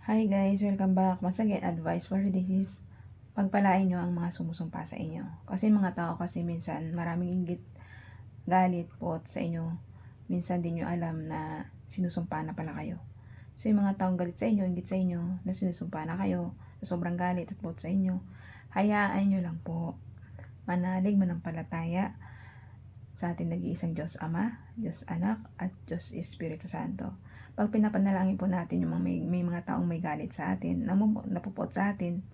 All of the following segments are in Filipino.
Hi guys, welcome back. Once again, advice for this is pagpalain nyo ang mga sumusumpa sa inyo. Kasi mga tao kasi minsan maraming inggit, galit, pot sa inyo. Minsan din nyo alam na sinusumpa na pala kayo. So yung mga taong galit sa inyo, inggit sa inyo, na sinusumpa na kayo, na sobrang galit at pot sa inyo, hayaan nyo lang po. Manalig manampalataya sa ating nag-iisang Diyos Ama, Diyos Anak, at Diyos Espiritu Santo. Pag pinapanalangin po natin yung mga may mga taong may galit sa atin, napupot sa atin,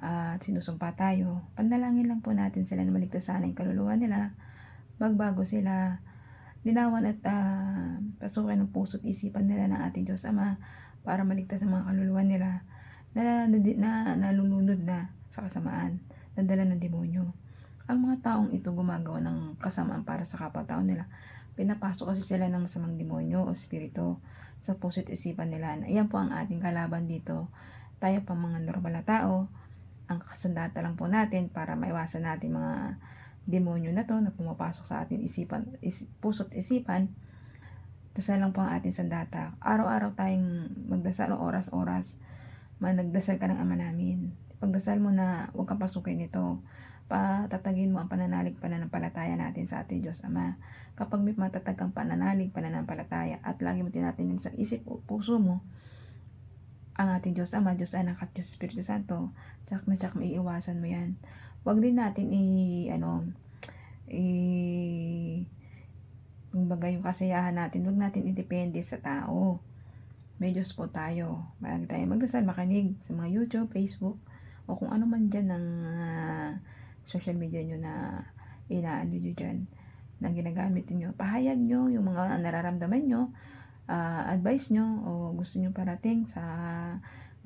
at sinusumpa tayo, panalangin lang po natin sila na maligtas sana yung kaluluwa nila, magbago sila, linawan at pasukin ng puso't isipan nila ng ating Diyos Ama para maligtas ang mga kaluluwa nila na nalulunod na sa kasamaan, nadala ng demonyo. Ang mga taong ito gumagawa ng kasamaan para sa kapwa-tao nila, pinapasok kasi sila ng masamang demonyo o espiritu sa puso't isipan nila. Iyan po ang ating kalaban dito. Tayo pa mga normal na tao, ang kasandata lang po natin para maiwasan natin mga demonyo na to na pumapasok sa ating puso't isipan. Dasal lang po ang ating sandata. Araw-araw tayong magdasal o oras-oras. Nagdasal ka ng Ama namin. Pagdasal mo na huwag kang pasukin ito. Patatagin mo ang pananampalataya natin sa ating Diyos Ama. Kapag may matatag kang pananampalataya at lagi mo tinatanim sa isip o puso mo ang ating Diyos Ama, Diyos Anak at Diyos Espiritu Santo, tsak na tsak maiiwasan mo yan. Huwag din natin kumbaga yung kasiyahan natin, huwag natin idepende sa tao. May Diyos po tayo. Bago tayo magdasal, makinig sa mga YouTube, Facebook, o kung ano man dyan ng social media nyo na inaano nyo dyan, na ginagamit nyo. Pahayag nyo yung mga nararamdaman nyo, advice nyo, o gusto nyo parating sa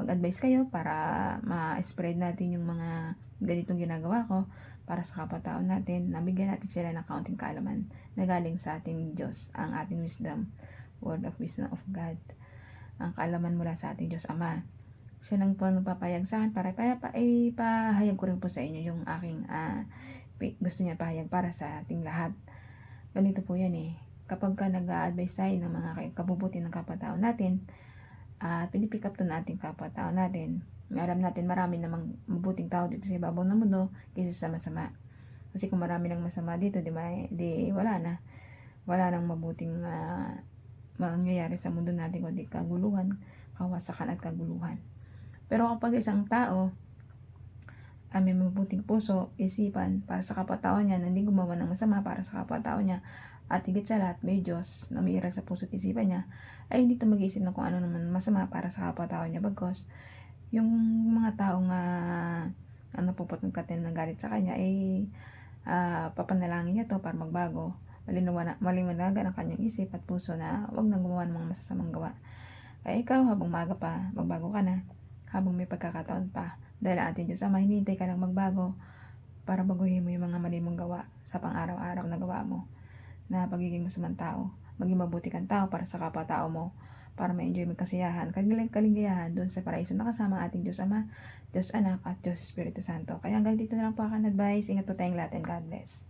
mag-advise kayo para ma-spread natin yung mga ganitong ginagawa ko para sa kapwa-tao natin, nabigyan natin sila ng kaunting kaalaman na galing sa ating Diyos, ang ating wisdom, word of wisdom of God, ang kaalaman mula sa ating Diyos Ama. Siya lang po nagpapahayag sa akin para ipahayag ko rin po sa inyo yung aking gusto niya pahayag para sa ating lahat. Ganito po yan eh. Kapag ka nag-a-advise tayo ng mga kabubuti ng kapwa-tao natin, at pinipick up to natin kapwa-tao natin, alam natin marami namang mabuting tao dito sa ibabaw ng mundo kaysa sa masama. Kasi kung marami ng masama dito, di wala na. Wala nang mabuting mangyayari sa mundo natin kundi kaguluhan, kawasakan at kaguluhan. Pero kapag isang tao may mabuting puso, isipan para sa kapwa-tao niya, hindi gumawa ng masama para sa kapwa-tao niya, at higit sa lahat may Diyos na umiiral sa puso't isipan niya, ay hindi ito mag-iisip ng kung ano naman masama para sa kapwa-tao niya, bagkos yung mga taong napupot ng katin ng galit sa kanya ay papanalangin niya to para magbago, maliwanagan ang kanyang isip at puso na wag nang gumawa ng mga masasamang gawa. Kaya ikaw, habang maga pa, magbago ka na, habang may pagkakataon pa, dahil ang ating Diyos Ama, hinihintay ka lang magbago para baguhin mo yung mga mali mong gawa sa pang-araw-araw na gawa mo, na pagiging masamang tao. Maging mabuti kang tao para sa kapwa-tao mo, para ma-enjoy mo kasiyahan, kaligayahan doon sa paraiso na kasama ating Diyos Ama, Diyos Anak at Diyos Espiritu Santo. Kaya hanggang dito na lang po aking advice. Ingat po tayong lahat and God bless.